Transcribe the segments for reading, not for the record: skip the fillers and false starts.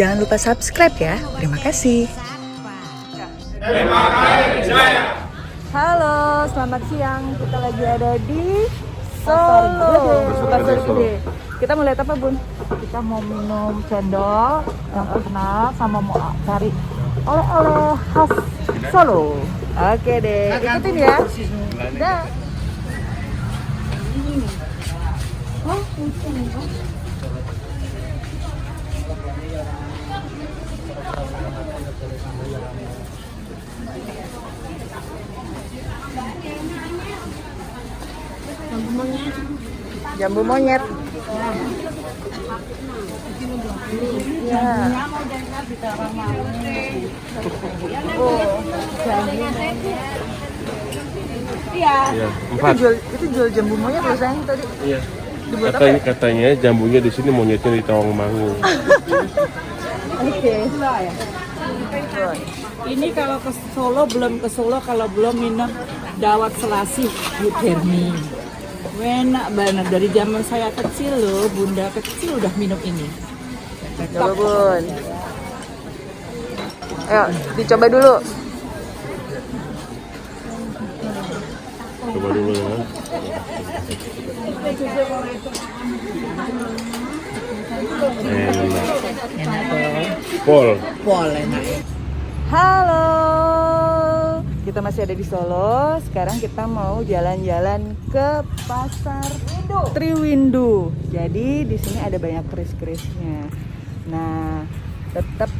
Jangan lupa subscribe ya. Terima kasih. Halo, selamat siang. Kita lagi ada di Solo. Pasar Gede. Kita mau lihat apa, Bun? Kita mau minum cendol yang terkenal sama mau cari oleh-oleh khas Solo. Oke deh, ikutin ya. Dah. Jambu monyet. Ya. Oh, Iya, empat. Itu jual jambu monyet loh sayang tadi. Iya. Dibuat apa ya? Katanya jambunya di sini, monyetnya di Tawangmangu. Oke. Ini kalau ke Solo belum ke Solo kalau belum minum dawat selasih Yutermi. Enak banget, dari zaman saya kecil loh, bunda kecil udah minum ini. Coba, Bun. Ayo, dicoba dulu. Coba dulu ya. Enak dong. Pol Enak. Halo. Kita masih ada di Solo. Sekarang kita mau jalan-jalan ke Pasar Triwindu. Jadi di sini ada banyak keris-kerisnya. Nah, tetap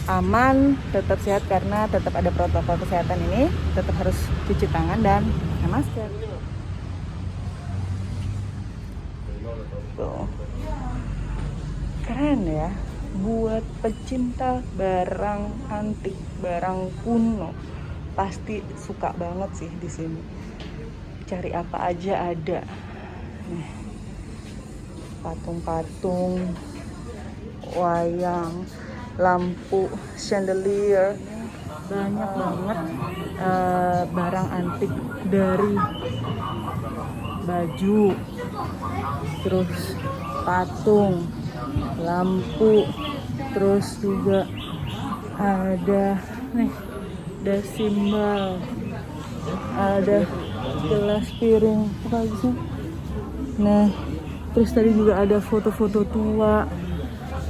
aman, tetap sehat karena tetap ada protokol kesehatan ini. Tetap harus cuci tangan dan pakai masker. Tuh. Keren ya. Buat pecinta barang antik, barang kuno, pasti suka banget sih di sini. Cari apa aja ada. Nih, patung-patung, wayang, lampu, chandelier, banyak banget barang antik, dari baju, terus patung, lampu, terus juga ada nih, ada simbal, ada gelas piring apa sih. Nah, terus tadi juga ada foto-foto tua,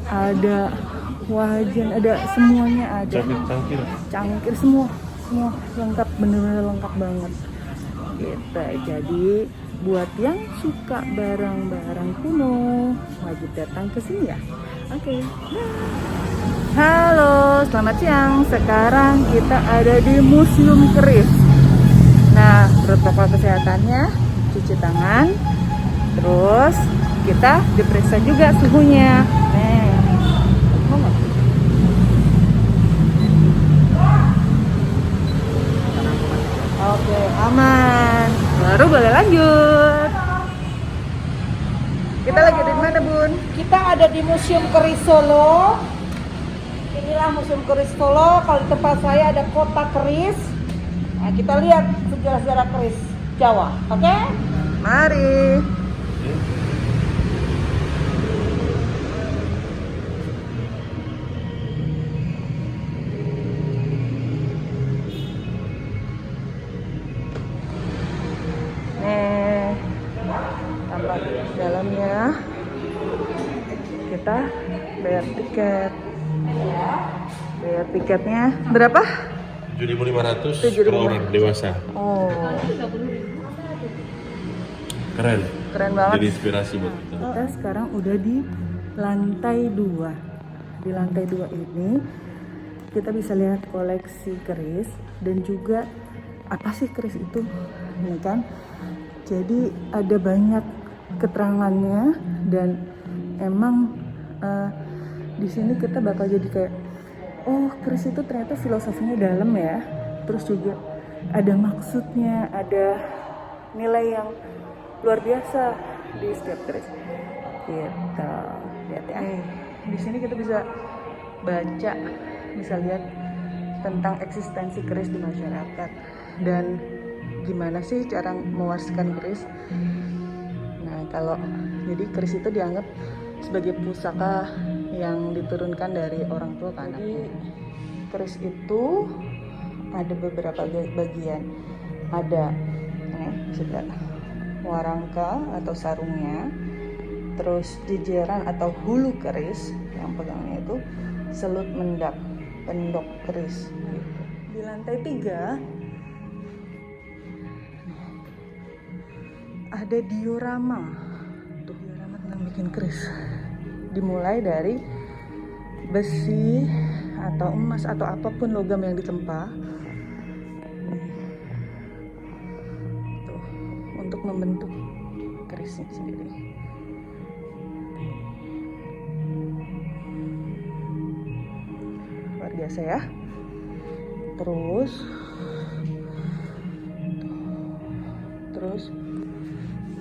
ada wajan, ada semuanya ada. Cangkir semua lengkap, bener-bener lengkap banget. Gitu. Jadi buat yang suka barang-barang kuno wajib datang ke sini ya. Oke. Halo, selamat siang. Sekarang kita ada di Museum Keris. Nah, protokol kesehatannya cuci tangan. Terus kita diperiksa juga suhunya. Oke, aman. Baru boleh lanjut. Kita lagi di mana, Bun? Kita ada di Museum Keris Solo. Inilah Museum Keris Solo. Kalau di tempat saya ada Kota Keris. Nah, kita lihat sejarah-sejarah keris Jawa. Oke? Mari. Nih, tampak dalamnya. Kita bayar tiket. Bayar tiketnya berapa? 7.500 per 7.500 orang dewasa. Oh, Keren banget. Jadi inspirasi buat kita. Kita sekarang udah di lantai 2. Di lantai 2 ini kita bisa lihat koleksi keris dan juga apa sih keris itu, ya kan? Jadi ada banyak keterangannya dan emang di sini kita bakal jadi kayak, oh, keris itu ternyata filosofinya dalam ya. Terus juga ada maksudnya, ada nilai yang luar biasa di setiap keris. Gitu. Lihat ya. Di sini kita bisa baca, bisa lihat tentang eksistensi keris di masyarakat dan gimana sih cara mewariskan keris. Nah, kalau jadi keris itu dianggap sebagai pusaka yang diturunkan dari orang tua ke anak. Jadi keris itu ada beberapa bagian. Ada ini sudah warangka atau sarungnya, terus jejeran atau hulu keris yang pegangnya itu selut mendak, pendok keris gitu. Di lantai 3 ada diorama. Tuh diorama tentang bikin keris. Dimulai dari besi atau emas atau apapun logam yang ditempa. Tuh, untuk membentuk kerisnya sendiri. Luar biasa ya. Terus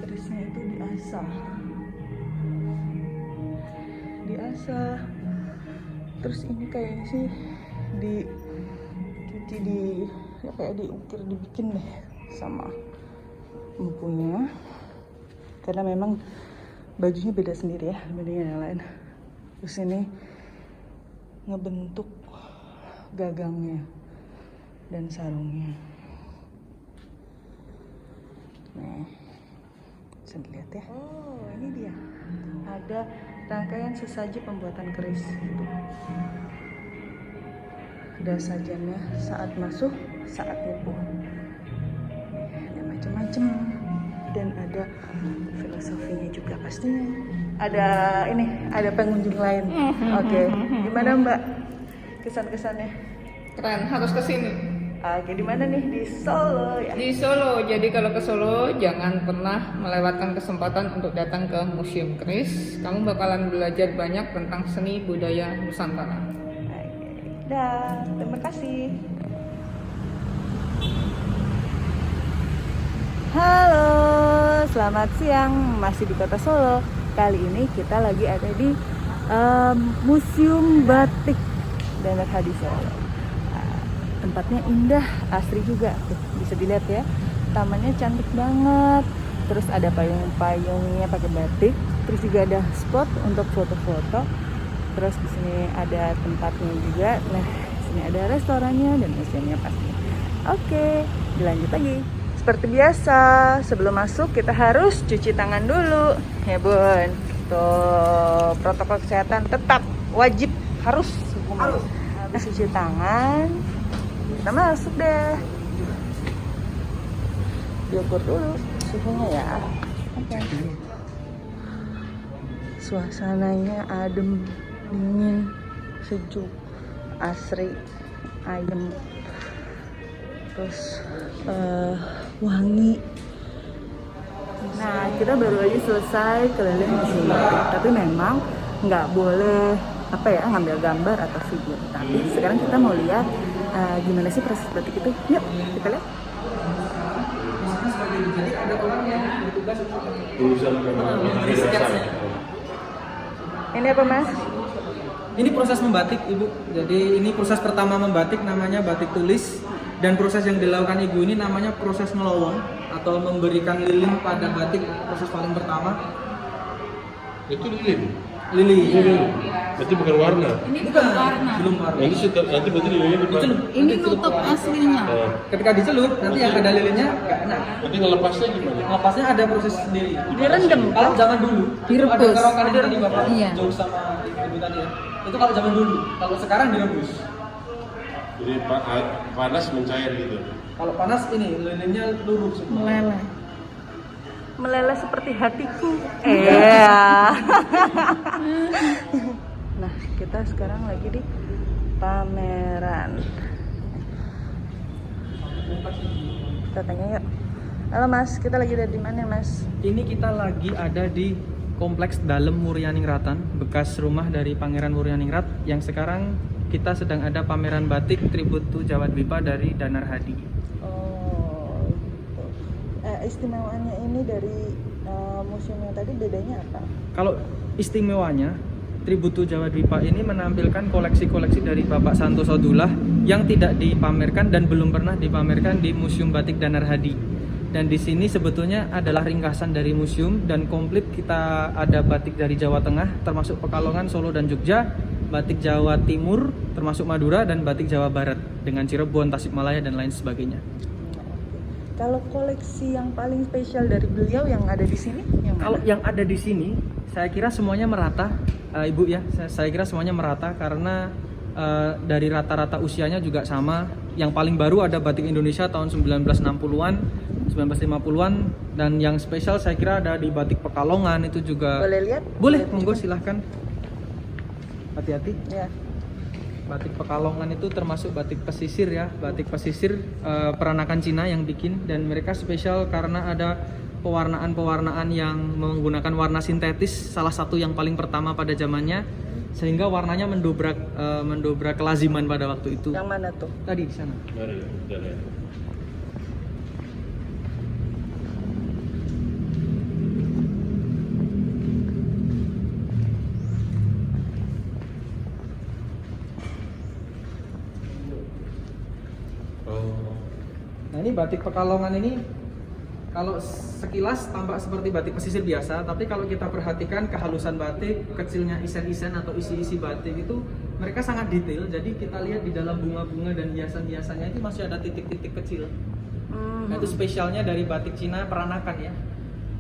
kerisnya itu diasah. Terus ini kayaknya sih dicuci kayak diukir, dibikin deh sama bukunya, karena memang bajunya beda sendiri ya dibanding yang lain. Terus ini ngebentuk gagangnya dan sarungnya. Nah, bisa dilihat ya. Oh, ini dia. Ada rangkaian sesaji pembuatan keris. Ada sajannya saat masuk, saat nipu. Ada macam-macam dan ada filosofinya juga pastinya. Ada pengunjung lain. Oke, gimana Mbak? Kesan-kesannya? Keren, harus ke sini. Oke, di mana nih? Di Solo ya? Di Solo. Jadi kalau ke Solo jangan pernah melewatkan kesempatan untuk datang ke Museum Keris. Kamu bakalan belajar banyak tentang seni budaya Nusantara. Oke, dah, terima kasih. Halo, selamat siang. Masih di Kota Solo. Kali ini kita lagi ada di Museum Batik Danar Hadi Solo. Tempatnya indah, asri juga. Tuh, bisa dilihat ya. Tamannya cantik banget. Terus ada payung-payungnya pakai batik. Terus juga ada spot untuk foto-foto. Terus di sini ada tempatnya juga. Nah, di sini ada restorannya dan museumnya pasti. Oke, dilanjut lagi. Seperti biasa, sebelum masuk kita harus cuci tangan dulu. Ya Bun. Tuh, protokol kesehatan tetap wajib, harus. Habis cuci tangan, kita masuk deh. Diukur dulu suhunya ya. Oke. Suasananya adem, dingin, sejuk, asri, ayem. Terus wangi. Nah, kita baru aja selesai keliling museum batik, tapi memang nggak boleh ngambil gambar atau video. Tapi sekarang kita mau lihat gimana sih proses batik itu. Yuk, kita lihat. Ini apa Mas? Ini proses membatik Ibu. Jadi ini proses pertama membatik namanya batik tulis. Dan proses yang dilakukan Ibu ini namanya proses ngelowong atau memberikan lilin pada batik, proses paling pertama. Itu lilin. Lilin. Berarti bukan warna. Ini bukan warna. Belum warna. Nanti berarti lilinnya Dicelup. Ini nutup aslinya. Ketika dicelup, nanti yang ada lilinnya nggak enak. Nanti ngelepasnya gimana? Lepasnya ada proses sendiri. Direndam. Kalau zaman dulu, Direbus. ada kerokan yang tadi Bapak Iya. jauh sama Ibu tadi ya. Itu kalau zaman dulu. Kalau sekarang direbus. Jadi panas mencair gitu. Kalau panas ini lilinnya luruh semua. Meleleh seperti hatiku. Iya. Nah, kita sekarang lagi di pameran. Kita tanya yuk. Halo Mas, kita lagi ada di mana Mas? Ini kita lagi ada di Kompleks Dalem Muryaningrat, bekas rumah dari Pangeran Muryaningrat, yang sekarang kita sedang ada pameran batik tribut to Jawadwipa dari Danar Hadi. Oh, gitu. Istimewaannya ini dari museum yang tadi bedanya apa? Kalau istimewanya, tribut to Jawadwipa ini menampilkan koleksi-koleksi dari Bapak Santoso Dullah yang tidak dipamerkan dan belum pernah dipamerkan di Museum Batik Danar Hadi. Dan di sini sebetulnya adalah ringkasan dari museum dan komplit kita ada batik dari Jawa Tengah termasuk Pekalongan, Solo dan Jogja, batik Jawa Timur termasuk Madura dan batik Jawa Barat dengan Cirebon, Tasikmalaya dan lain sebagainya. Kalau koleksi yang paling spesial dari beliau yang ada di sini, yang mana? Kalau yang ada di sini, saya kira semuanya merata, Ibu ya. Saya kira semuanya merata karena dari rata-rata usianya juga sama. Yang paling baru ada batik Indonesia tahun 1960-an, 1950-an, dan yang spesial saya kira ada di batik Pekalongan itu juga. Boleh lihat? Boleh, monggo silahkan. Hati-hati. Ya. Batik Pekalongan itu termasuk batik pesisir ya, batik pesisir peranakan Cina yang bikin, dan mereka spesial karena ada pewarnaan-pewarnaan yang menggunakan warna sintetis, salah satu yang paling pertama pada zamannya, sehingga warnanya mendobrak kelaziman pada waktu itu. Yang mana tuh? Tadi di sana. Mari kita lihat. Nah ini batik Pekalongan ini kalau sekilas tampak seperti batik pesisir biasa, tapi kalau kita perhatikan kehalusan batik, kecilnya isen-isen atau isi-isi batik itu mereka sangat detail. Jadi kita lihat di dalam bunga-bunga dan hiasan-hiasannya itu masih ada titik-titik kecil. Nah itu spesialnya dari batik Cina peranakan ya.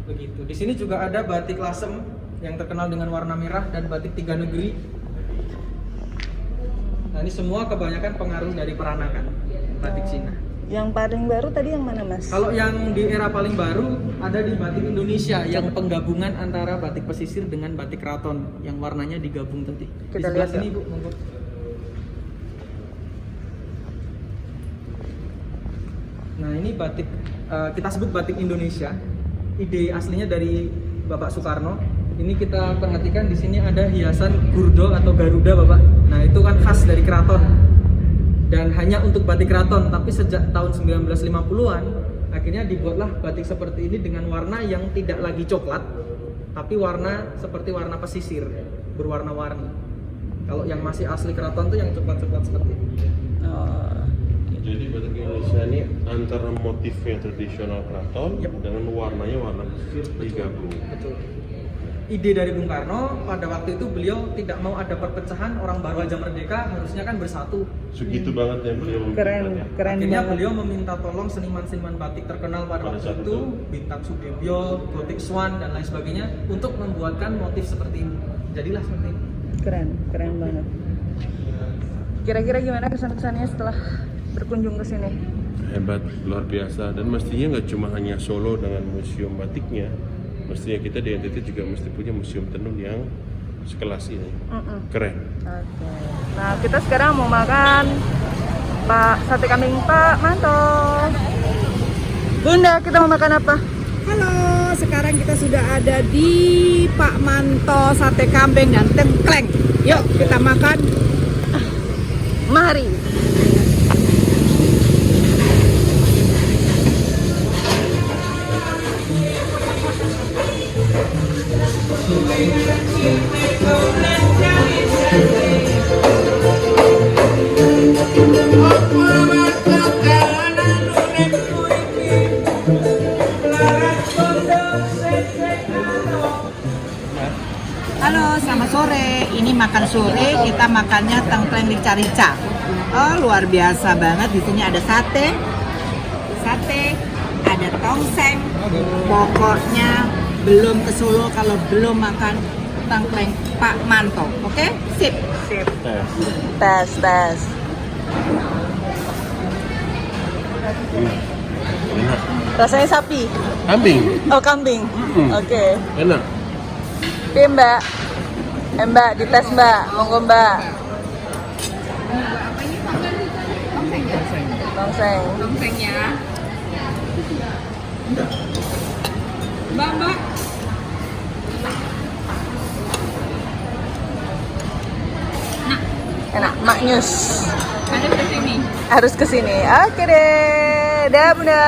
Begitu. Di sini juga ada batik Lasem yang terkenal dengan warna merah dan batik Tiga Negeri. Nah ini semua kebanyakan pengaruh dari peranakan batik Cina. Yang paling baru tadi yang mana, Mas? Kalau yang di era paling baru ada di batik Indonesia yang penggabungan antara batik pesisir dengan batik keraton yang warnanya digabung tadi. Kita di sebelah lihat sini ya. Bu, monggo. Nah, ini batik kita sebut batik Indonesia. Ide aslinya dari Bapak Soekarno. Ini kita perhatikan di sini ada hiasan gurdo atau garuda, Bapak. Nah, itu kan khas dari keraton. Dan hanya untuk batik keraton, tapi sejak tahun 1950-an akhirnya dibuatlah batik seperti ini dengan warna yang tidak lagi coklat, tapi warna seperti warna pesisir, berwarna-warni. Kalau yang masih asli keraton tuh yang coklat-coklat seperti ini. Oh. Jadi batik Indonesia ini antara motifnya tradisional keraton dengan warnanya warna pesisir digabung. Betul. Ide dari Bung Karno pada waktu itu beliau tidak mau ada perpecahan, orang baru aja merdeka harusnya kan bersatu. Segitu banget yang beliau Keren, memikirkannya. keren Akhirnya banget. beliau meminta tolong seniman-seniman batik terkenal pada waktu saat itu, Bintang Sudebyo, Gotik Swan dan lain sebagainya untuk membuatkan motif seperti ini. Jadilah seperti ini. Keren, keren banget. Kira-kira gimana kesan-kesannya setelah berkunjung ke sini? Hebat, luar biasa, dan mestinya nggak cuma hanya Solo dengan museum batiknya, mestinya kita di NTT juga mesti punya museum tenun yang sekelas ini. Keren. Oke. Nah, kita sekarang mau makan sate kambing Pak Manto. Bunda, kita mau makan apa? Halo, sekarang kita sudah ada di Pak Manto Sate Kambing dan Tengkleng. Yuk kita makan. Mari. Halo, selamat sore. Ini makan sore, kita makannya tengkleng rica-rica. Oh, luar biasa banget. Di sini ada sate, ada tongseng. Pokoknya belum ke Solo kalau belum makan tengkleng Pak Manto. Oke? Sip. Sip. Tes. Tes. Enak. Rasanya sapi. Kambing. Oh, kambing. Oke. Enak. Oke, Mbak. Mbak, dites Mbak. Monggo Mbak. Tongseng. Tongsengnya. Mbak. Enak, maknyus. Ada di sini. Harus ke sini. Oke deh. Dah, Bunda.